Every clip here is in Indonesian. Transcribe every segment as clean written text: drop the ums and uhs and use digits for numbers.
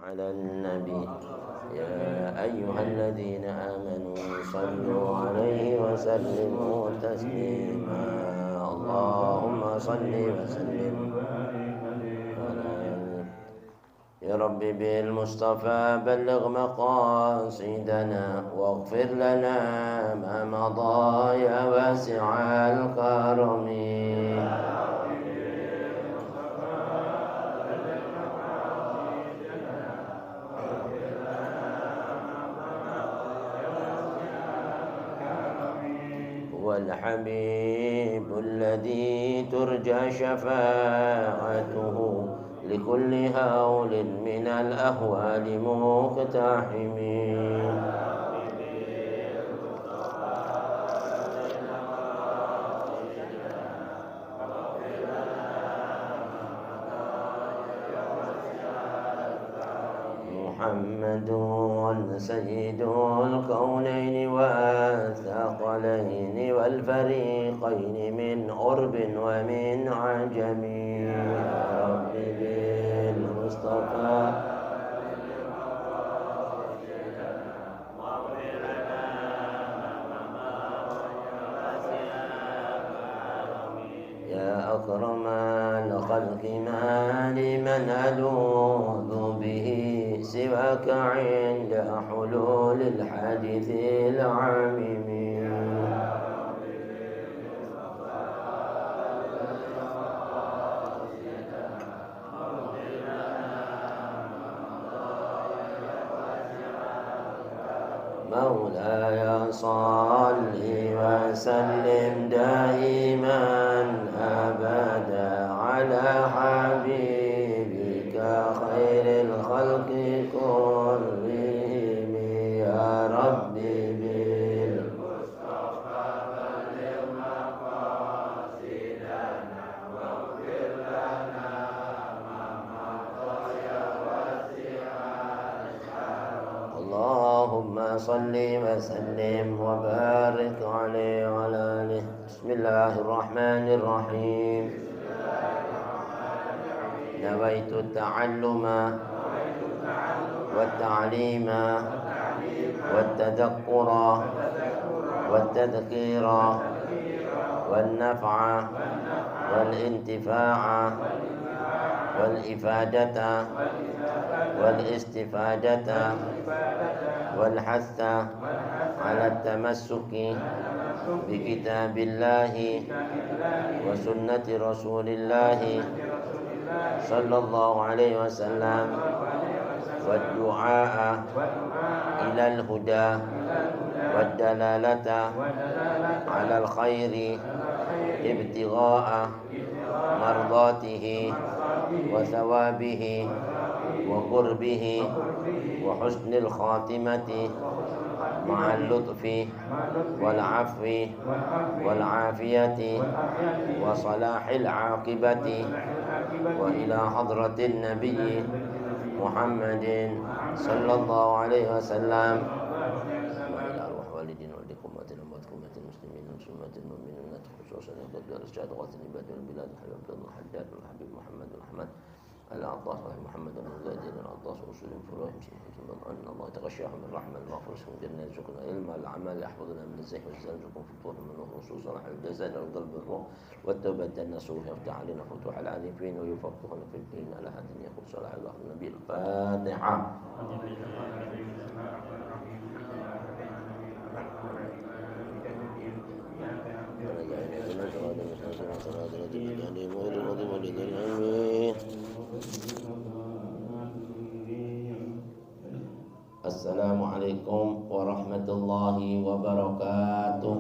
على النبي يا أيها الذين آمنوا صلوا عليه وسلموا تسليما اللهم صل وسلم يا رب بالمصطفى بلغ مقاصدنا واغفر لنا ما مضى يا واسع الكرم هو الحبيب الذي ترجى شفاعته لكل هول من الأهوال مقتحمين محمد سيد الكونين والثقلين والفريقين من قرب ومن عجم يا رب بالمصطفى يا أكرم الخلق ما لمن ألوذ به سواك عند حلول الحادث العميم مولاي صل وسلم دائما أبدا على حبيبك خير الخلق كلهم يا ربي بالمصطفى بلغ مقاصدنا واغفر لنا ما مضى يا واسع الكرم اللهم صل وسلم وبارك عليه وعلى آله بسم الله الرحمن الرحيم نويت التعلم والتعليم والتذكر والتذكير والنفع والانتفاع والإفادة والاستفادة والحث على التمسك بكتاب الله وسنة رسول الله صلى الله عليه وسلم والدعاء إلى الهدى والدلالة على الخير ابتغاء مرضاته وثوابه وقربه وحسن الخاتمة مع اللطف والعفو والعافية وصلاح العاقبة وإلى حضرة النبي محمد صلى الله عليه وسلم وإلى أرواح والدين والدكم وأمواتكم المسلمين والمسلمات المؤمنين خصوصا يقدر الرشاد غاث العباد والبلاد الحبيب عبد الله الحداد والحبيب محمد الرحمن العطاس محمد بن زيد العطاس وصول الفروع أن الله يتغشاهم من رحمة المغفرة من جنة يرزقنا علم الأعمال يحفظنا من الزيح والزلال يرزقكم في الطور من الخصوص صلاح الجزاء والقلب الروح والتوبة النصوح يفتح علينا فتوح العارفين ويفقهنا في الدين على هذا يقول صلاح الله النبي الفاتحة Assalamualaikum warahmatullahi wabarakatuh.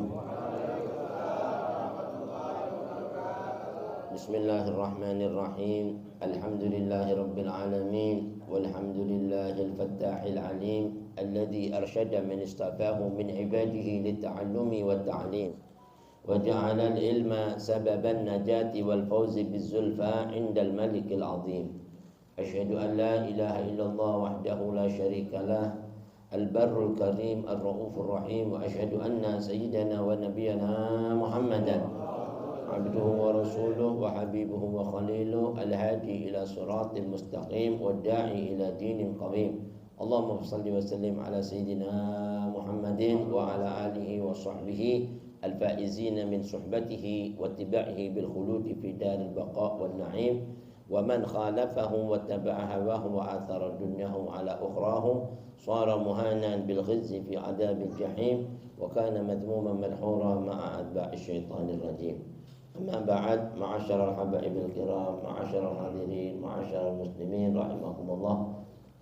Bismillahirrahmanirrahim. Alhamdulillahi rabbil alamin walhamdulillahil fattahil alim alladzi arsyada man istafahu min ibadihi litta'allumi wat ta'lim wa ja'ala al-ilma sababan najati wal fawzi bizzulfa 'indal malikil 'azim. Asyhadu an la ilaha illallah wahdahu la syarika lah al-barrul karim ar-raufur rahim wa asyhadu anna sayyidana wa nabiyyana Muhammadan عبده ورسوله وحبيبه وخليله الهادي إلى صراط المستقيم والداعي إلى دين قويم. اللهم صل وسلم على سيدنا محمد وعلى آله وصحبه الفائزين من صحبته واتباعه بالخلود في دار البقاء والنعيم، ومن خالفهم واتبع هواه وآثر دنياه على أخراه صار مهانا بالخزي في عذاب الجحيم، وكان مذموما مدحورا مع أتباع الشيطان الرجيم. أما بعد، معاشر الحبائب الكرام، معاشر الحاضرين، معاشر المسلمين رحمكم الله,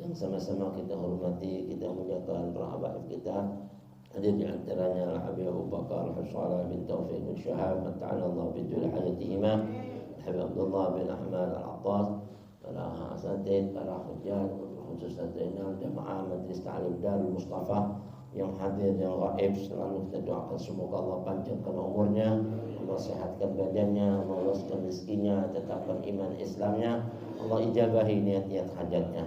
yang sama-sama kita hormati, kita muliakan para habaib kita. Hadir di antaranya Al-Habib Abu Bakar Al-Salah bin Taufiq bin Syahab, mata'ala Allah bidul hayatihima, Habib Abdullah bin Ahmad Al-Attas, para asatid, para hujjah, khusus Zainal Jamaah Majlis Ta'lim Darul Mustafa yang hadir, yang gaib, selalu kita doakan semoga Allah panjangkan umurnya, Allah sehatkan badannya, meluaskan rezekinya, tetapkan iman Islamnya, Allah ijabahi niat-niat hajatnya.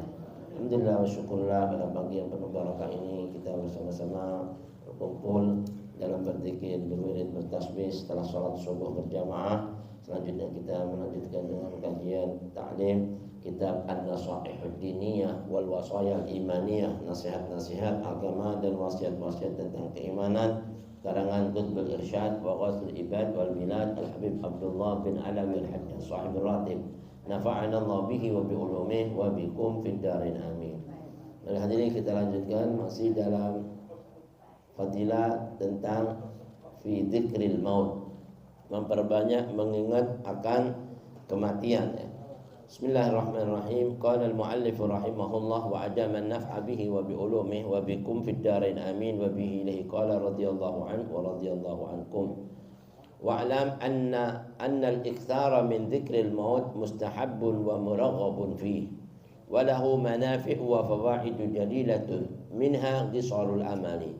Alhamdulillah wa syukurlah, pada pagi yang penuh barakah ini kita bersama-sama berkumpul dalam berzikir, berwirid, bertasbih setelah sholat subuh berjamaah. Selanjutnya kita melanjutkan dengan kajian ta'lim kitab An-Nasaihud Diniyah wal Wasayal Imaniyah, nasihat-nasihat agama dan wasiat-wasiat tentang keimanan, karangan Qutbul Irsyad wa Ghathul Ibad wal Bilad Al-Habib Abdullah bin Alawi Al-Haddad sahibul ratib, nafa'ana Allah bihi wa bi ulumih wa bikum fid darin amin. Dan hadirin, kita lanjutkan masih dalam fadilah tentang fi dzikril maut, memperbanyak mengingat akan kematian. Bismillahirrahmanirrahim. Qala al-muallif rahimahullah wa adama an-naf'a bihi wa bi ulumih wa bikum fid darin amin wa bihi ilaihi qala radhiyallahu anhu wa radhiyallahu ankum. Wa'lam anna al-ikthara min dzikril maut mustahabbun wa muraghabun fihi wa lahu manafi'u wa fawaidu jalilatun minha qisarul amali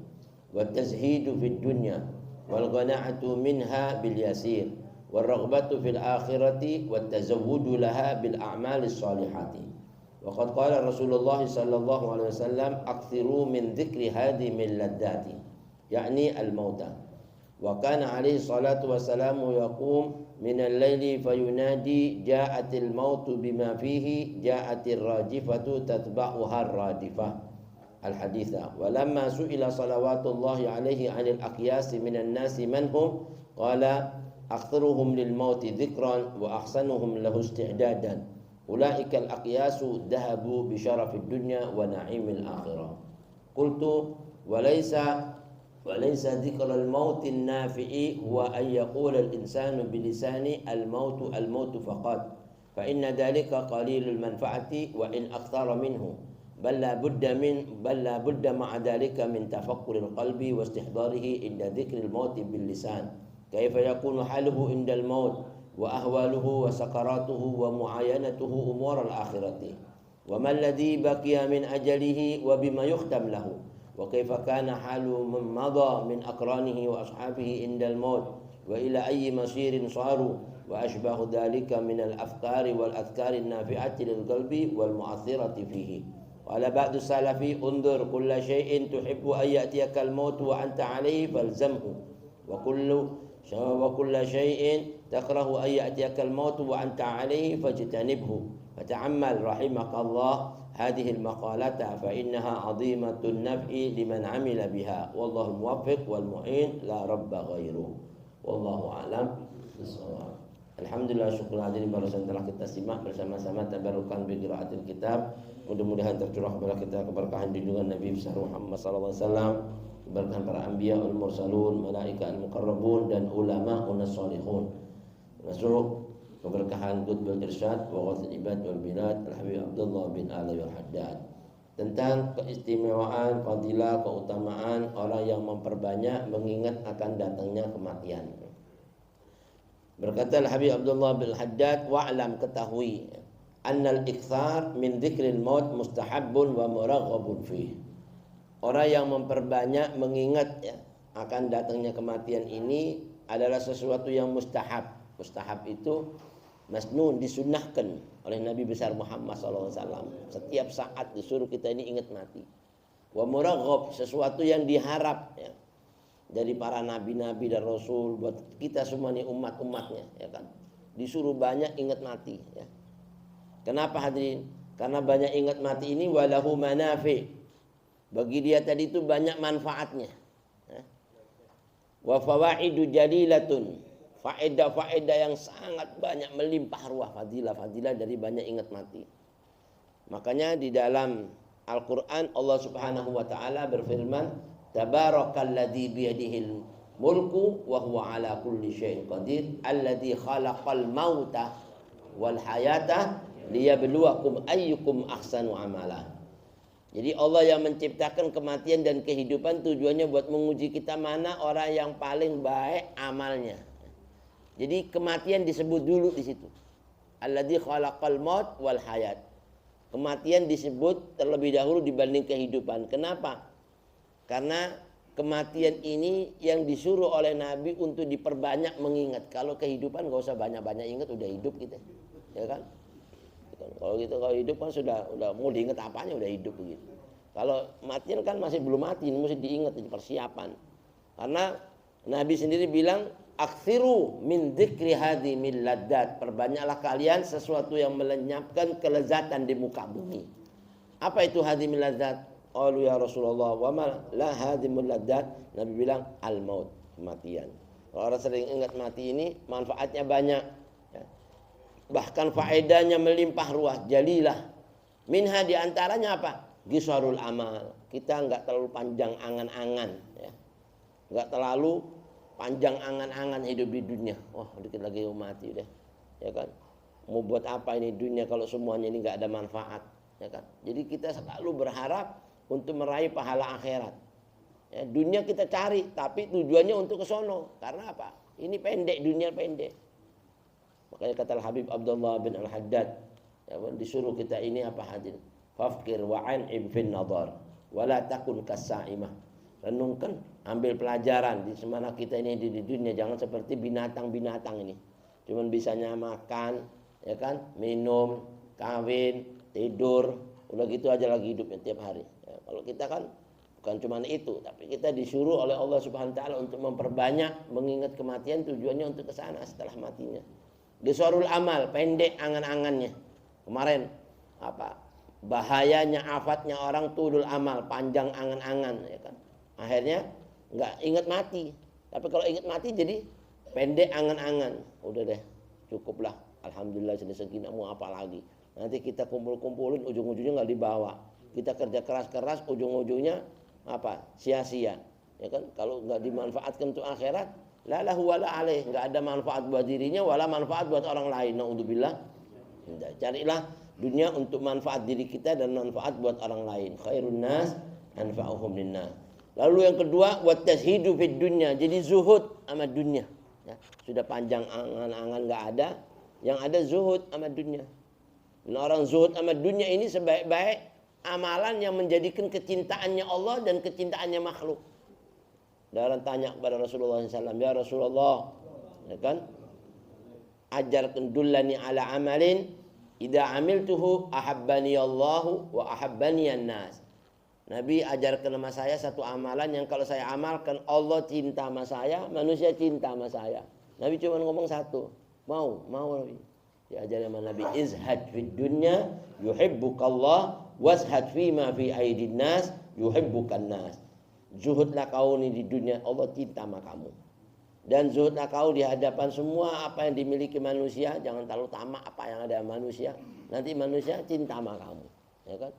wa tazhidu fid dunya wal qana'atu minha bil yasir wal raghbatu fil akhirati wat tazawwudu laha bil a'malis salihati. Wa qad qala Rasulullah sallallahu alaihi wasallam akthiru min dzikri hadhihi min laddati, yakni al mauta. Wa kana alaihi salatu wassalamu yaqum min al-laili fayunadi ja'atil mautu bima fihi ja'atir rajifatu tatba'uha ar-radifah al-haditha. Wa lamma su'ila salawatullahi alaihi 'anil aqyasi minan nasi man hum qala aktharuhum lil mauti dhikran wa ahsanuhum lahu isti'dadan ulaika al-aqyasu dhahabu bi syarafid dunya wa na'imil akhirah. Qultu وليس ذكر الموت النافع هو أن يقول الإنسان بلسانه الموت فقط، فإن ذلك قليل المنفعة وإن أكثر منه، بل لا بد مع ذلك من تفكر القلب واستحضاره عند ذكر الموت باللسان، كيف يكون حاله عند الموت وأهواله وسكراته ومعاينته أمور الآخرة، وما الذي بقي من أجله وبما يختم له، وكيف كان حال من مضى من أقرانه وأصحابه عند الموت وإلى أي مصير صاروا، وأشبه ذلك من الأفكار والأذكار النافعة للقلب والمؤثرة فيه. قال بعض السلف انظر كل شيء تحب أن يأتيك الموت وأنت عليه فالزمه، وكل شيء تكره أن يأتيك الموت وأنت عليه فاجتنبه. فتعمل رحمك الله هذه المقالات فإنها عظيمة النفع لمن عمل بها، والله الموفق والمعين لا رب غيره، والله أعلم بالصواب. Alhamdulillah, syukur hadirin barusan telah kita simak bersama-sama tabarukan bi qiraatil kitab. Mudah-mudahan tercurah kepada kita keberkahan junjungan Nabi besar Muhammad sallallahu alaihi wasallam, keberkahan para anbiya wal mursalun, malaika al muqarrabun dan ulama unas salihun. Masuk keberkahan Qutbul Irsyad wa Ghathul Ibad wal Bilad Al-Habib Abdullah bin Alawi Al-Haddad, tentang keistimewaan, fadilah, keutamaan orang yang memperbanyak mengingat akan datangnya kematian. Berkata Al-Habib Abdullah bin Al-Haddad, wa'lam, ketahui, annal ikthar min dzikril maut mustahabbun wa muraghabun fih. Orang yang memperbanyak mengingat akan datangnya kematian ini adalah sesuatu yang mustahab. Mustahab itu masnun, disunnahkan oleh Nabi besar Muhammad SAW. Setiap saat disuruh kita ini ingat mati. Wa muraghab, sesuatu yang diharap, ya. dari para nabi-nabi dan rasul buat kita semua nih umat-umatnya, ya kan. Disuruh banyak ingat mati, ya. Kenapa hadirin? Karena banyak ingat mati ini walahu manafi. Bagi dia tadi itu banyak manfaatnya. Ya. Wa fawaidu jalilatun. Faedah-faedah yang sangat banyak melimpah ruah, fadilah-fadilah dari banyak ingat mati. Makanya di dalam Al-Quran Allah subhanahu wa ta'ala berfirman, Tabarakalladzi biyadihil mulku wa huwa ala kulli syai'in qadir alladzi khalaqal mauta wal hayata liyabluwakum ayyukum ahsanu amala. Jadi Allah yang menciptakan kematian dan kehidupan tujuannya buat menguji kita mana orang yang paling baik amalnya. Jadi kematian disebut dulu di situ. Alladzi khalaqal maut wal hayat. Kematian disebut terlebih dahulu dibanding kehidupan. Kenapa? Karena kematian ini yang disuruh oleh Nabi untuk diperbanyak mengingat. Kalau kehidupan gak usah banyak-banyak ingat, udah hidup kita, ya kan? Kalau gitu, kalau hidup kan udah mau diingat apanya udah hidup begitu. Kalau matian kan masih belum mati, mesti diingat, jadi persiapan. Karena Nabi sendiri bilang, aksiru min dzikri hadhimil laddat. Perbanyaklah kalian sesuatu yang melenyapkan kelezatan di muka bumi. Apa itu hadhimil laddat? Qalu ya Rasulullah wa ma la hadhimul laddat? Nabi bilang al maut, kematian. Kalau orang sering ingat mati ini manfaatnya banyak, ya. Bahkan faedahnya melimpah ruah, jalilah. Minha diantaranya apa? Gisarul amal. Kita enggak terlalu panjang angan-angan, ya. Enggak terlalu panjang angan-angan hidup di dunia. Wah, dikit lagi mau mati deh, ya kan? Mau buat apa ini dunia kalau semuanya ini enggak ada manfaat, ya kan? Jadi kita selalu berharap untuk meraih pahala akhirat. Ya, dunia kita cari, tapi tujuannya untuk ke sono. Karena apa? Ini pendek, dunia pendek. Makanya kata Habib Abdullah bin Al-Haddad, ya, disuruh kita ini apa hadir? Fafkir wa'an ibn nadar, wala takun kasa'imah. Renungkan, ambil pelajaran di semana kita ini di dunia, jangan seperti binatang-binatang ini. Cuman bisanya makan, ya kan, minum, kawin, tidur, udah gitu aja lagi hidupnya tiap hari. Ya, kalau kita kan bukan cuma itu, tapi kita disuruh oleh Allah Subhanahu wa taala untuk memperbanyak mengingat kematian, tujuannya untuk ke sana setelah matinya. Disorul amal, pendek angan-angannya. Kemarin apa? Bahayanya, afatnya orang tudul amal, panjang angan-angan, ya kan. Akhirnya nggak ingat mati. Tapi kalau ingat mati jadi pendek angan-angan. Udah deh, cukuplah. Alhamdulillah sudah segini, mau apa lagi? Nanti kita kumpul-kumpulin, ujung-ujungnya nggak dibawa. Kita kerja keras-keras, ujung-ujungnya apa? Sia-sia. Ya kan? Kalau nggak dimanfaatkan untuk akhirat, la lahu wala alaih, nggak ada manfaat buat dirinya, wala manfaat buat orang lain. Naudzubillah. Carilah dunia untuk manfaat diri kita dan manfaat buat orang lain. Khairun nas anfa'uhum linnas. Lalu yang kedua, wat tazhidu fid dunya. Jadi zuhud sama dunia. Ya, sudah panjang angan-angan nggak ada, yang ada zuhud sama dunia. Dan orang zuhud sama dunia ini sebaik-baik amalan yang menjadikan kecintaannya Allah dan kecintaannya makhluk. Dan orang tanya kepada Rasulullah SAW, ya Rasulullah, ya kan? Ajarkan dullani ala amalin, idza amiltuhu ahabbani Allahu wa ahabbani an-nas. Nabi ajarkan sama saya satu amalan yang kalau saya amalkan Allah cinta sama saya, manusia cinta sama saya. Nabi cuma ngomong satu, mau Nabi. Diajarin sama Nabi, izhad fid dunya yuhibbukallah washad fima fi aidin nas yuhibbukan nas. Zuhudlah kau ini di dunia, Allah cinta sama kamu. Dan zuhudlah kau di hadapan semua apa yang dimiliki manusia, jangan terlalu tamak apa yang ada manusia. Nanti manusia cinta sama kamu, ya kan?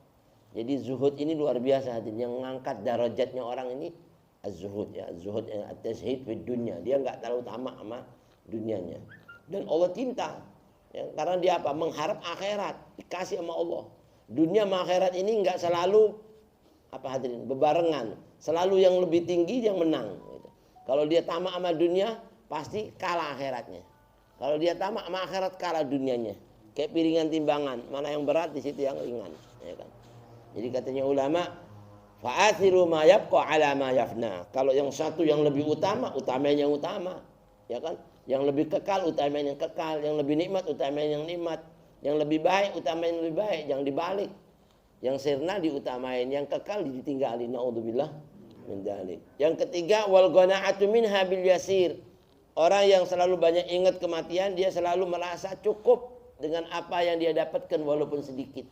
Jadi zuhud ini luar biasa, yang mengangkat darajatnya orang ini az-zuhud, ya, az-zuhud at-tazhid fid dunya. Dia enggak terlalu tamak sama dunianya. Dan Allah cinta. Ya, karena dia apa? Mengharap akhirat dikasih sama Allah. Dunia sama akhirat ini enggak selalu apa hadirin bebarengan. Selalu yang lebih tinggi yang menang. Gitu. Kalau dia tamak sama dunia pasti kalah akhiratnya. Kalau dia tamak sama akhirat kalah dunianya. Kayak piringan timbangan, mana yang berat di situ yang ringan. Ya kan? Jadi katanya ulama, fa'athiru ma yabqa ala ma yafna. Kalau yang satu yang lebih utama, utamanya yang utama, ya kan? Yang lebih kekal, utamanya yang kekal. Yang lebih nikmat, utamanya yang nikmat. Yang lebih baik, utamanya yang lebih baik. Jangan dibalik. Yang sirna diutamain, yang kekal ditinggalin. Naudzubillah min dzalik. Yang ketiga wal qanaa'atu minha bil yasir. Orang yang selalu banyak ingat kematian, dia selalu merasa cukup dengan apa yang dia dapatkan walaupun sedikit.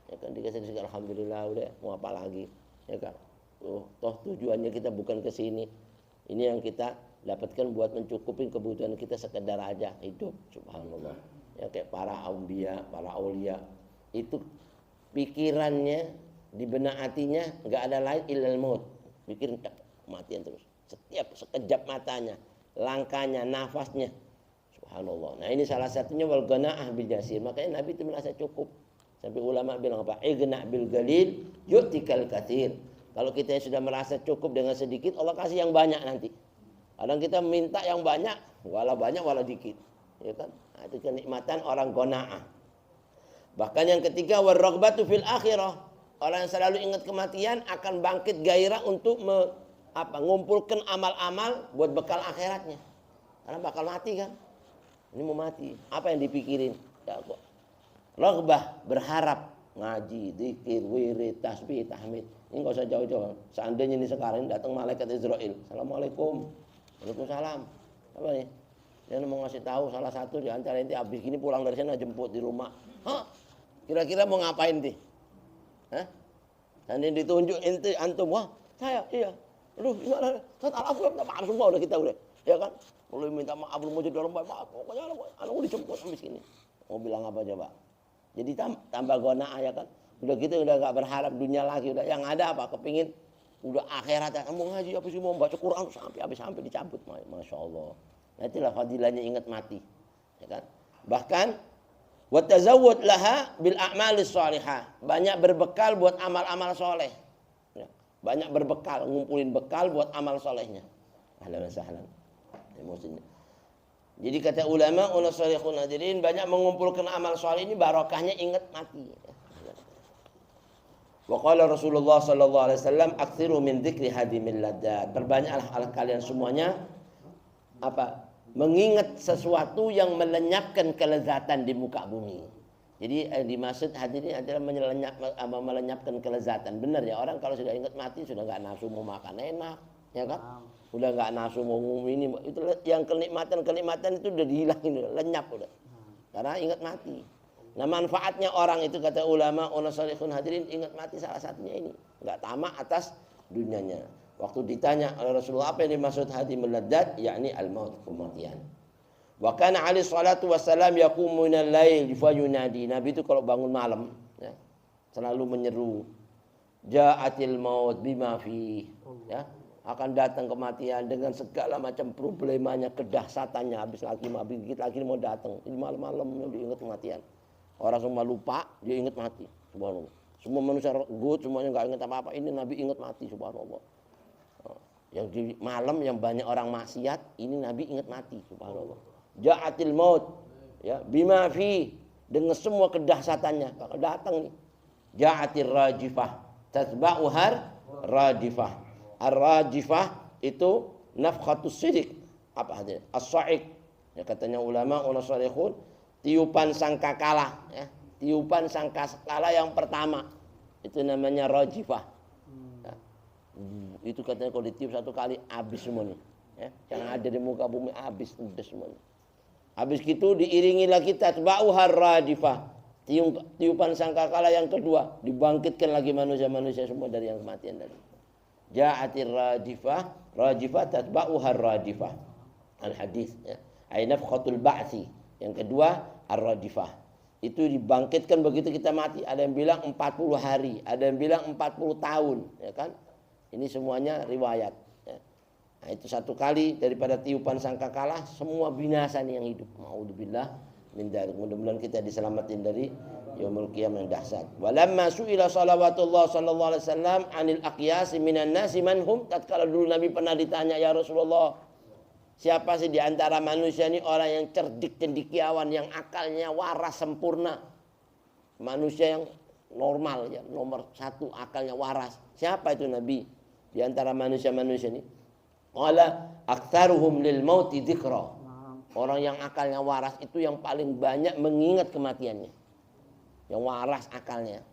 Ya kan, dikasih sedikit alhamdulillah, udah mau apa lagi? Ya kan. Toh tujuannya kita bukan ke sini. Ini yang kita dapatkan buat mencukupi kebutuhan kita sekedar aja hidup. Subhanallah. Ya kayak para aulia, para aulia itu pikirannya di benak hatinya nggak ada lain illal maut. Pikirin kematian terus. Setiap sekejap matanya, langkahnya, nafasnya. Subhanallah. Nah, ini salah satunya wal qanaa'ah bil yasir. Makanya Nabi itu merasa cukup. Sampai ulama bilang apa? Igna' bil qalil yu'tikal katsir. Kalau kita sudah merasa cukup dengan sedikit, Allah kasih yang banyak nanti. Kadang kita minta yang banyak, walau banyak walau dikit. Ya kan? Nah, itu kenikmatan orang qanaa'ah. Bahkan yang ketiga warraghbatu fil akhirah. Orang yang selalu ingat kematian akan bangkit gairah untuk mengumpulkan amal-amal buat bekal akhiratnya. Karena bakal mati kan. Ini mau mati. Apa yang dipikirin? Ya, raghbah, berharap, ngaji, zikir, wirid, tasbih, tahmid. Ini enggak usah jauh-jauh. Seandainya ini sekarang datang malaikat Israel. Assalamualaikum. Waalaikumsalam. Apa nih? Dia mau ngasih tahu salah satu di antara inti habis gini pulang dari sana jemput di rumah. Hah? Kira-kira mau ngapain nih? Hah? Dan ini ditunjuk inti antum, wah saya iya. Aduh gimana? Aku minta maaf semua udah kita udah. Ya kan? Kalau minta maaf belum mau jadi orang baik, maaf pokoknya anak dijemput habis gini. Mau bilang apa coba? Jadi tambah qanaa'ah ya kan? Udah gitu udah enggak berharap dunia lagi, udah yang ada apa? Kepingin udah akhirat, mau ngaji apa sih mau baca Quran sampai dicabut, Masya Allah. Nah, itulah fadilahnya ingat mati. Ya kan? Bahkan wa tazawwud laha bil a'malis shalihah. Banyak berbekal buat amal-amal soleh. Ya. Banyak berbekal, ngumpulin bekal buat amal solehnya. Ahlan wa sahlan. Emosinya. Jadi kata ulama, ulama salihun hadirin, banyak mengumpulkan amal soleh ini barokahnya ingat mati. Wa qala Rasulullah sallallahu alaihi wasallam aktsiru min dzikri hadimil ladat. Perbanyaklah kalian semuanya mengingat sesuatu yang melenyapkan kelezatan di muka bumi. Jadi dimaksud hadirin adalah melenyapkan kelezatan. Benar ya, orang kalau sudah ingat mati sudah enggak nafsu mau makan enak, ya kan? Udah enggak nafsu mau ini, itu yang kenikmatan itu udah dihilangin, udah lenyap udah. Karena ingat mati. Nah, manfaatnya orang itu kata ulama, salihun hadirin, ingat mati salah satunya ini. Enggak tamak atas dunianya. Waktu ditanya oleh Rasulullah apa yang dimaksud hadimul ladat, yakni al-maut, kematian. Wa kana alaihi salatu wassalam yaqumu minal lail fa yunadi. Nabi itu kalau bangun malam ya, selalu menyeru ja'atil maut bima fi, ya, akan datang kematian dengan segala macam problemanya, kedahsatannya, habis lagi dikit lagi mau datang. Ini malam-malam dia ingat kematian. Orang semua lupa, dia ingat mati. Subhanallah. Semua manusia good, semuanya enggak ingat apa-apa. Ini Nabi ingat mati, subhanallah. Yang di malam yang banyak orang maksiat, ini Nabi ingat mati, subhanallah. Ja'atil maut, ya, bima fi, dengan semua kedahsatannya bakal datang nih. Ja'atir rajifah, tatba'uhar rajifah. Ar-rajifah itu nafkhatus sidik. Apa artinya? As-sa'iq. Ya, katanya ulama salihun, tiupan sangkakala, ya. Tiupan sangkakala yang pertama. Itu namanya rajifah. Ya. Itu katanya kalau ditiup satu kali habis semuanya. Ya. Yang ada di muka bumi habis semuanya. Habis gitu diiringi lagi tatba'uhar rajifah. Tiupan sangkakala yang kedua, dibangkitkan lagi manusia-manusia semua dari yang kematian tadi. Ja'atir rajifah tatba'uhar rajifah. Al-hadis, ya. Ai nafkhatul ba'si. Yang kedua ar-rajifah. Itu dibangkitkan begitu kita mati. Ada yang bilang 40 hari, ada yang bilang 40 tahun, ya kan? Ini semuanya riwayat, ya. Nah, itu satu kali daripada tiupan sangkakala semua binasa nih yang hidup. Ma'udzubillah min dzalik. Mudah-mudahan kita diselamatin dari yaumul qiyamah yang dahsyat. Walamma su'ila salawatullah sallallahu alaihi wasallam 'anil aqyasi minan nasi manhum. Tatkala dulu Nabi pernah ditanya, ya Rasulullah, siapa sih di antara manusia ini orang yang cerdik, cendekiawan, yang akalnya waras sempurna? Manusia yang normal ya, nomor satu akalnya waras. Siapa itu Nabi di antara manusia-manusia ini? Qala aktsaruhum lil mauti dzikra. Orang yang akalnya waras itu yang paling banyak mengingat kematiannya. Yang waras akalnya.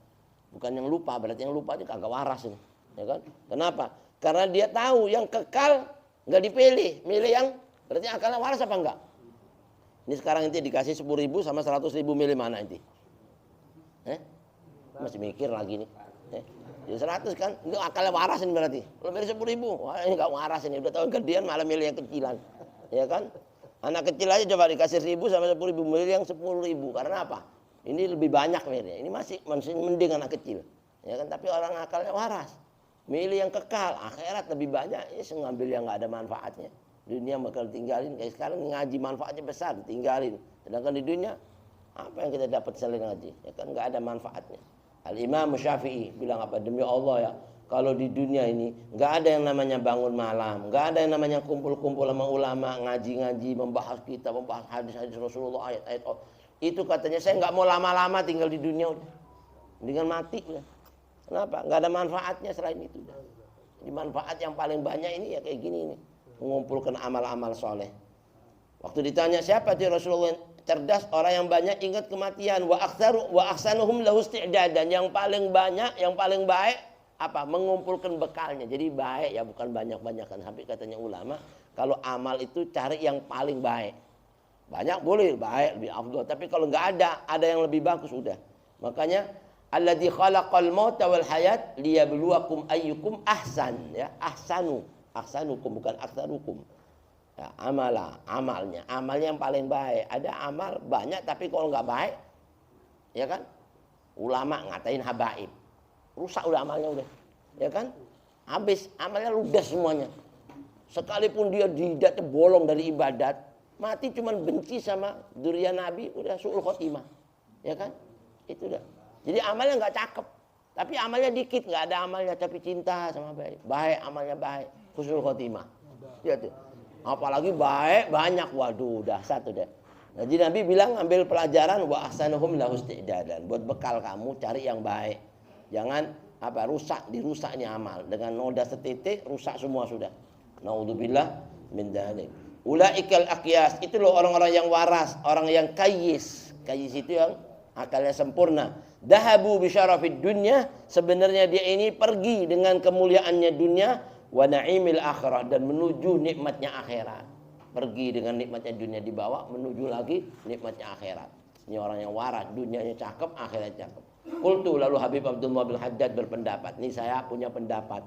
Bukan yang lupa, berarti yang lupa itu kagak waras ini. Ya kan? Kenapa? Karena dia tahu yang kekal nggak dipilih, milih yang berarti akalnya waras apa enggak? Ini sekarang nanti dikasih 10.000 sama 100.000 milih mana nanti? Masih mikir lagi nih. Jadi 100 kan, itu akalnya waras ini berarti. Kalau milih 10.000, wah ini nggak waras ini. Udah tahu gedean malah milih yang kecilan, ya kan? Anak kecil aja coba dikasih 1.000 sama 10.000 milih yang 10.000. Karena apa? Ini lebih banyak milihnya. Ini masih mending anak kecil, ya kan? Tapi orang akalnya waras, milih yang kekal, akhirat lebih banyak. Ini ngambil yang nggak ada manfaatnya. Dunia bakal tinggalin. Kayak sekarang ngaji manfaatnya besar, tinggalin. Sedangkan di dunia apa yang kita dapat selain ngaji? Ya kan nggak ada manfaatnya. Al-Imam Syafi'i bilang apa? Demi Allah ya, kalau di dunia ini nggak ada yang namanya bangun malam, nggak ada yang namanya kumpul-kumpul sama ulama, ngaji-ngaji, membahas kitab, membahas hadis-hadis Rasulullah, ayat-ayat. Itu katanya saya nggak mau lama-lama tinggal di dunia udah, dengan mati udah. Kenapa? Nggak ada manfaatnya selain itu udah. Jadi manfaat yang paling banyak ini ya kayak gini nih, mengumpulkan amal-amal soleh. Waktu ditanya siapa tuh Rasulullah cerdas, orang yang banyak ingat kematian, wa ahsanuhum lahu isti'dadan, yang paling banyak, yang paling baik apa? Mengumpulkan bekalnya. Jadi baik ya, bukan banyak-banyakan. Sampai katanya ulama, kalau amal itu cari yang paling baik. Banyak boleh, baik lebih afdal, tapi kalau nggak ada yang lebih bagus udah. Makanya alladzi khalaqal mauta wal hayat liyabluwakum ayyukum ahsan, ya. Ahsanukum bukan aktsarukum. Ya, amalnya yang paling baik. Ada amal banyak tapi kalau nggak baik, ya kan? Ulama ngatain habaib, rusak udah amalnya udah, ya kan? Habis amalnya ludes semuanya. Sekalipun dia tidak bolong dari ibadat, mati cuman benci sama dzurriyyah Nabi, udah su'ul khotimah, ya kan? Itu udah. Jadi amalnya nggak cakep, tapi amalnya dikit, nggak ada amalnya tapi cinta sama baik amalnya baik, husnul khotimah, ya tuh. Apalagi baik banyak, waduh dahsyat udah. Nah, jadi Nabi bilang ambil pelajaran wa ahsanuhum lahu isti'dadan, buat bekal kamu cari yang baik. Jangan apa dirusaknya amal dengan noda setitik rusak semua sudah. Naudzubillah min dzalik. Ulaikal aqyas, itu loh orang-orang yang waras, orang yang kayyis. Kayyis itu yang akalnya sempurna. Dahabu bi syarafid dunya, sebenarnya dia ini pergi dengan kemuliaannya dunia, wa na'imil akhirah, dan menuju nikmatnya akhirat. Pergi dengan nikmatnya dunia dibawa, menuju lagi nikmatnya akhirat. Ini orang yang waras, dunianya cakep, akhiratnya cakep. Qultu, lalu Habib Abdullah bin Haddad berpendapat. Ini saya punya pendapat.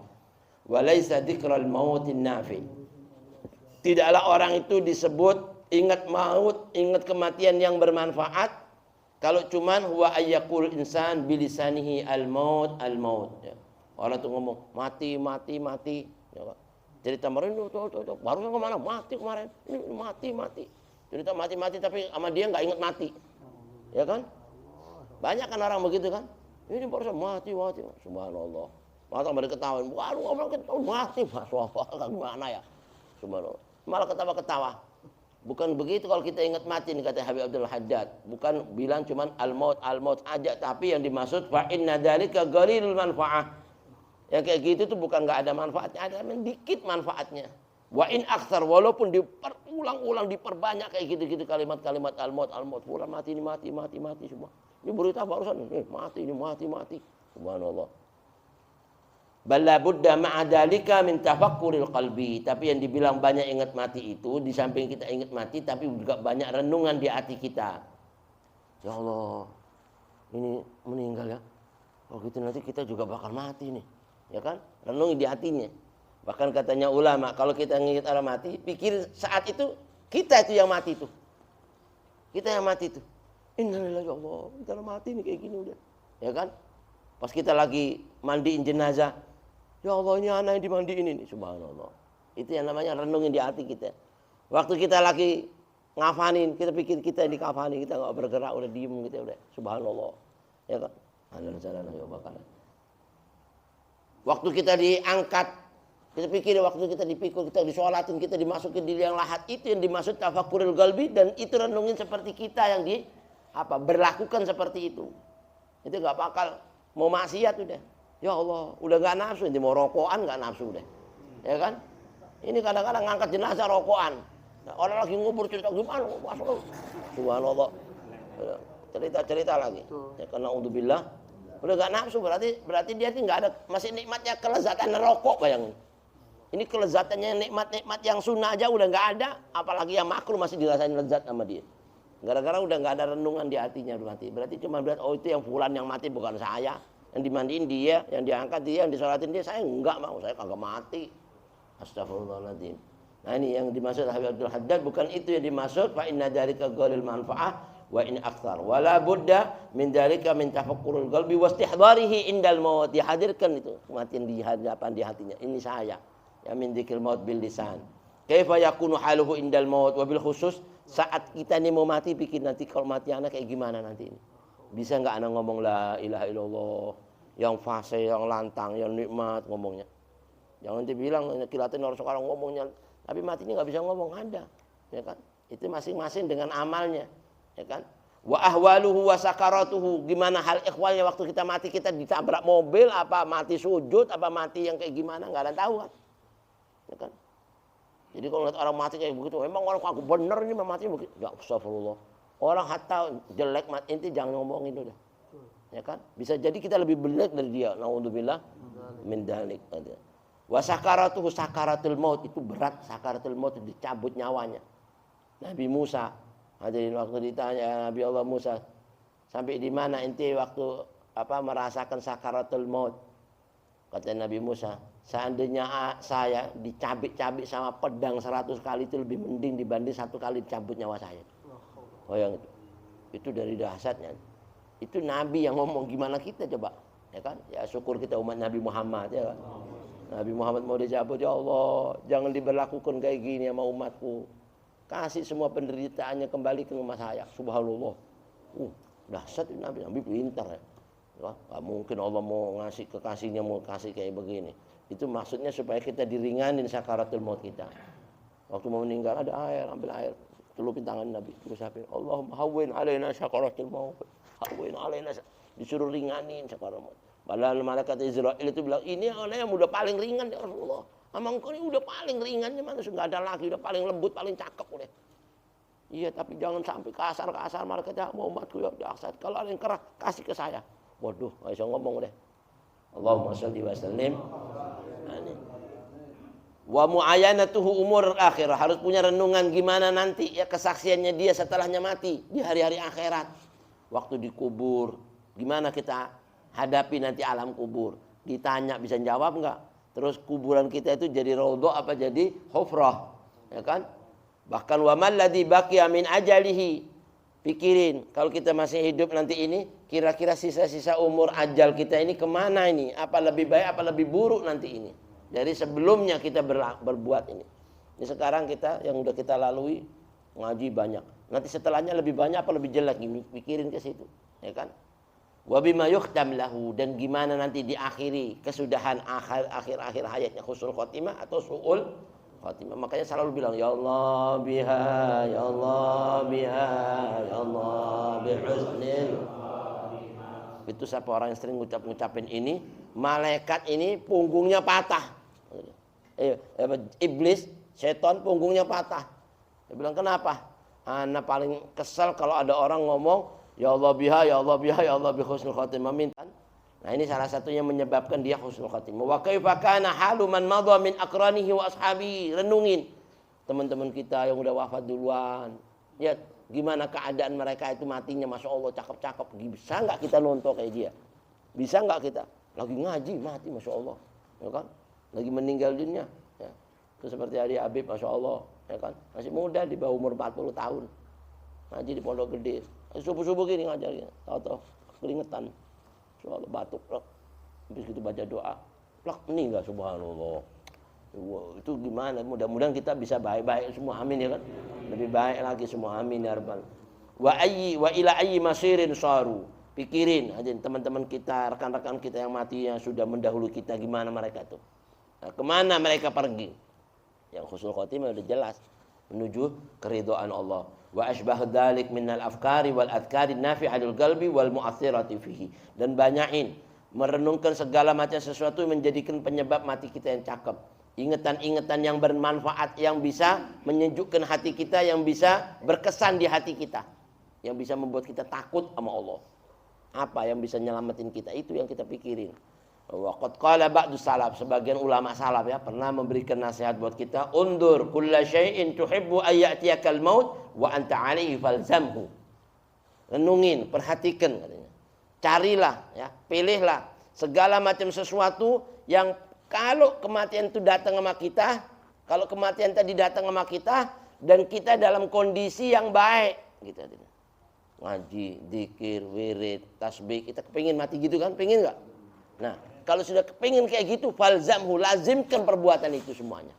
Walaysa dzikral mautin nafi. Tidaklah orang itu disebut ingat maut, ingat kematian yang bermanfaat kalau cuman huwa ayyakul insan bilisanihi al-maut al-maut, ya. Orang tuh ngomong mati. Ya, cerita kemarin baru kemana mati kemarin, ini mati. Cerita mati tapi sama dia nggak ingat mati, ya kan? Banyak kan orang begitu kan? Ini baru mati, subhanallah. Mata mereka ketawain, baru ngomong mati, masya gimana ya? Subhanallah. Malah ketawa-ketawa. Bukan begitu kalau kita ingat mati nih kata Habib Abdul Haddad. Bukan bilang cuman al-maut aja, tapi yang dimaksud fa inna dzalika ghalilul manfaah. Yang kayak gitu tuh bukan nggak ada manfaatnya, ada dikit manfaatnya. Wa in aktsar, walaupun diulang-ulang diperbanyak kayak gitu-gitu kalimat-kalimat al-maut, fulan mati semua. Ini berita barusan mati. Subhanallah. Balla budda ma'a dzalika min tafakkuril qalbi. Tapi yang dibilang banyak ingat mati itu, di samping kita ingat mati tapi juga banyak renungan di hati kita. Ya Allah, ini meninggal ya. Kalau gitu nanti kita juga bakal mati nih. Ya kan? Renungi di hatinya. Bahkan katanya ulama, kalau kita ingat orang mati, pikir saat itu kita itu yang mati itu. Kita yang mati itu. Innalillahi ya Allah, kita mati nih kayak gini udah. Ya kan? Pas kita lagi mandiin jenazah, ya Allah ini anak yang dimandiin ini, subhanallah. Itu yang namanya renungin di hati kita. Waktu kita lagi ngafanin, kita pikir kita yang dikafanin, kita nggak bergerak, udah diem gitu udah, subhanallah. Ya kan? Waktu kita diangkat, kita pikir waktu kita dipikul, kita disolatin, kita dimasukin di liang lahat, itu yang dimaksud tafakkurul qalbi, dan itu renungin seperti kita yang berlakukan seperti itu. Itu nggak bakal mau maksiat udah. Ya Allah, udah nggak nafsu, ini mau rokokan nggak nafsu deh, ya kan? Ini kadang-kadang ngangkat jenazah rokokan, nah, orang lagi ngubur cerita gimana, masuk, subhanallah, cerita lagi, ya karena udzubillah, udah nggak nafsu berarti dia nggak ada masih nikmatnya kelezatan rokok, bayangin, Ini kelezatannya nikmat-nikmat yang sunnah aja udah nggak ada, apalagi yang makruh masih dirasain lezat sama dia. Gara-gara udah nggak ada renungan di hatinya mati. Berarti cuma lihat oh itu yang fulan yang mati bukan saya, yang dimandiin dia, yang diangkat dia, yang disolatin dia, saya enggak mau, saya kagak mati. Astagfirullahaladzim. Nah ini yang dimaksud Habib Abdul Haddad, bukan itu yang dimaksud. Fa inna dzalika ghalil manfaah wa in aktsar wala budda min dzalika min tafakkurul qalbi wastihdarihi indal maut. Dihadirkan itu kematian di hadapan di hatinya. Ini saya. Ya min dzikril maut bil lisan. Kaifa yakunu haluhu indal maut wa bil khusus saat kita ini mau mati, pikir nanti kalau mati anak kayak gimana nanti ini. Bisa enggak anak ngomong la ilaha illallah yang fase, yang lantang, yang nikmat ngomongnya. Jangan dibilang kilatin orang sekarang ngomongnya tapi matinya nggak bisa ngomong, ada, ya kan? Itu masing-masing dengan amalnya, ya kan? Wa ahwaluhu wa sakaratuhu, gimana hal ikhwalnya waktu kita mati, kita ditabrak mobil, apa mati sujud, apa mati yang kayak gimana, nggak ada tahu kan? Ya kan? Jadi kalau lihat orang mati kayak begitu, memang orang aku bener nih mati begitu, ya astagfirullah. Orang hatta jelek mati inti jangan ngomongin udah, ya kan? Bisa jadi kita lebih jelek dari dia, naudzubillah min dzalik. Wa sakaratuhu sakaratul maut, itu berat, sakaratul maut itu dicabut nyawanya. Nabi Musa, hadirin waktu ditanya Nabi Allah Musa, sampai di mana ente waktu merasakan sakaratul maut? Kata Nabi Musa, seandainya saya dicabik-cabik sama pedang 100 kali itu lebih mending dibanding 1 kali dicabut nyawa saya. Oh yang itu dari dahsyatnya. Itu Nabi yang ngomong, gimana kita coba? Ya kan? Ya syukur kita umat Nabi Muhammad, ya kan? Nabi Muhammad mau dicabut, ya Allah jangan diberlakukan kayak gini sama umatku, kasih semua penderitaannya kembali ke rumah saya. Subhanallah, dahsyat Nabi pintar ya. Gak mungkin Allah mau ngasih kekasihnya mau kasih kayak begini. Itu maksudnya supaya kita diringanin sakaratul maut kita. Waktu mau meninggal ada air, ambil air, celupin tangan Nabi, terus apa? Allahumma hawwin alaina sakaratul maut, hawwin alaina, disuruh ringanin sakaratul maut. Padahal malaikat Israel itu bilang, ini orang yang udah paling ringan ya Rasulullah. Emang kau ini udah paling ringannya mana? Sudah ada lagi, udah paling lembut, paling cakep udah. Iya, tapi jangan sampai kasar malaikatnya mau umatku ya jahat. Kalau ada yang keras, kasih ke saya. Waduh, nggak bisa ngomong udah. Allahumma sholli wa sallim. Wa mu'ayanatuhu umur akhirah, harus punya renungan gimana nanti ya kesaksiannya dia setelahnya mati di hari-hari akhirat. Waktu dikubur, gimana kita hadapi nanti alam kubur, ditanya bisa jawab enggak? Terus kuburan kita itu jadi raudhah apa jadi hufrah, ya kan? Bahkan wa man ladzi baqiya min ajalihi, pikirin kalau kita masih hidup nanti ini, kira-kira sisa-sisa umur ajal kita ini kemana ini? Apa lebih baik apa lebih buruk nanti ini? Dari sebelumnya kita berbuat ini. Ini sekarang kita yang udah kita lalui ngaji banyak. Nanti setelahnya lebih banyak apa lebih jelek? Pikirin ke situ, ya kan? Wa bima yukhtam lahu, dan gimana nanti diakhiri kesudahan akhir hayatnya, husnul khotimah atau su'ul khotimah. Makanya selalu bilang ya Allah biha, ya Allah biha, ya Allah bihusnil khotimah. Itu siapa orang yang sering ngucapin ini, malaikat ini punggungnya patah. Iblis, setan punggungnya patah. Dia bilang kenapa? Ana paling kesel kalau ada orang ngomong ya Allah biha, ya Allah biha, ya Allah bi husnul khotimah minta. Nah ini salah satunya menyebabkan dia husnul khotimah. Wa kaifa kana halu man madha min aqranihi wa ashabi. Renungin teman-teman kita yang udah wafat duluan. Ya gimana keadaan mereka itu matinya, masya Allah cakep-cakep. Bisa nggak kita nonton kayak dia? Bisa nggak kita lagi ngaji mati, masya Allah, ya kan? Lagi meninggal dunia. Ya. Itu seperti Ari Habib, masya Allah, ya kan? Masih muda di bawah umur 40 tahun. Ngaji di Pondok Gede. Subuh-subuh gini ngajar gini, tahu-tahu keringetan, soal batuk, habis gitu baca doa, meninggal, subhanallah. Wow, itu gimana? Mudah-mudahan kita bisa baik-baik semua, amin ya kan? Lebih baik lagi semua, amin ya rabbal. Wa ila ayyi masirin saru. Pikirin aja teman-teman kita, rekan-rekan kita yang mati yang sudah mendahului kita, gimana mereka tuh? Nah, kemana mereka pergi? Yang husnul khotimah udah jelas, menuju keridhaan Allah. Wa asbah dzalik minal afkari wal adhkari nafi'atul qalbi wal mu'athirati fihi. Dan banyakin merenungkan segala macam sesuatu yang menjadikan penyebab mati kita yang cakep. Ingatan-ingatan yang bermanfaat, yang bisa menyejukkan hati kita, yang bisa berkesan di hati kita, yang bisa membuat kita takut sama Allah. Apa yang bisa nyelamatin kita, itu yang kita pikirin. Waqad qala ba'du salaf, sebagian ulama salaf ya pernah memberikan nasihat buat kita, undur kulla syai'in tuhibbu ay ya'tiyakal maut wa anta 'alaihi falzamhu. Renungin, perhatikan katanya. Carilah ya, pilihlah segala macam sesuatu yang kalau kematian itu datang sama kita, kalau kematian tadi datang sama kita dan kita dalam kondisi yang baik gitu. Ngaji, zikir, wirid, tasbih, kita kepingin mati gitu kan? Pengen nggak? Nah, kalau sudah kepingin kayak gitu, falzamhu, lazimkan perbuatan itu semuanya.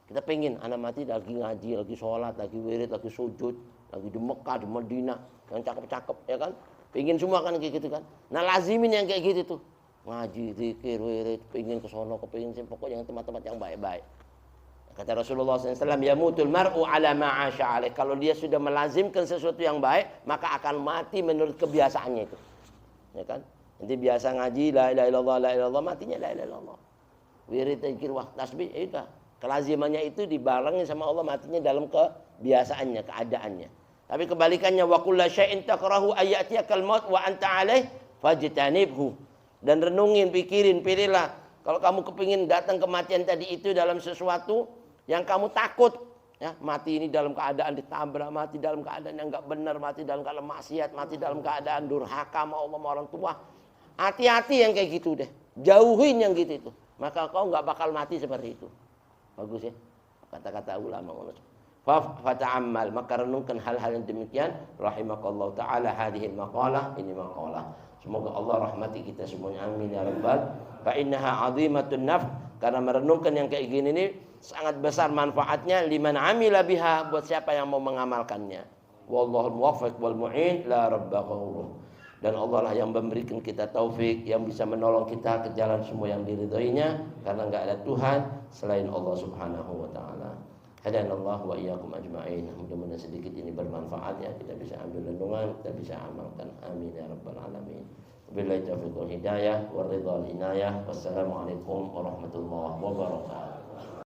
Kita pengen anak mati lagi ngaji, lagi sholat, lagi wirid, lagi sujud, lagi di Mekah, di Madinah, yang cakep-cakep, ya kan? Pengen semua kan kayak gitu kan? Nah, lazimin yang kayak gitu tuh. Ngaji, zikir, wirid, pengen ke sono, kepingin pokoknya yang tempat-tempat yang baik-baik. Kata Rasulullah SAW, yamutul mar'u ala ma'asya alaih. Kalau dia sudah melazimkan sesuatu yang baik, maka akan mati menurut kebiasaannya itu. Ya kan? Nanti biasa ngaji la ilaha illallah, la ilaha illallah, matinya la ilaha illallah. Wirid, zikir, tasbih, itu kelazimannya itu dibarengin sama Allah, matinya dalam kebiasaannya, keadaannya. Tapi kebalikannya, wa kullu syai'in takrahu ayyatiyakal maut wa anta 'alaih fajtanibhu. Dan renungin, pikirin, pilihlah. Kalau kamu kepingin datang kematian tadi itu dalam sesuatu yang kamu takut, ya, mati ini dalam keadaan ditabrak, mati dalam keadaan yang enggak benar, mati dalam keadaan maksiat, mati dalam keadaan durhaka sama Allah, sama orang tua. Hati-hati yang kayak gitu deh. Jauhin yang gitu itu. Maka kau enggak bakal mati seperti itu. Bagus ya. Kata-kata ulama. Fata'ammal, maka renungkan hal-hal yang demikian. Rahimakallahu ta'ala hadhil maqalah, ini maqalah. Semoga Allah rahmati kita semuanya. Amin ya rabbal. Fa innaha 'azimatun naf, karena merenungkan yang kayak gini ini sangat besar manfaatnya liman amila biha, buat siapa yang mau mengamalkannya. Wallahul muwaffiq wal mu'in la rabba ghairuh. Dan Allah lah yang memberikan kita taufik, yang bisa menolong kita ke jalan semua yang diridhoinya, karena enggak ada Tuhan selain Allah Subhanahu wa taala. Hadanallahu wa iyyakum ajma'in. Mudah-mudahan sedikit ini bermanfaat ya, kita bisa ambil renungan, kita bisa amalkan. Amin ya rabbal alamin. Billahi taufiq wal hidayah wa ridha wal inayah. Wassalamualaikum warahmatullahi wabarakatuh.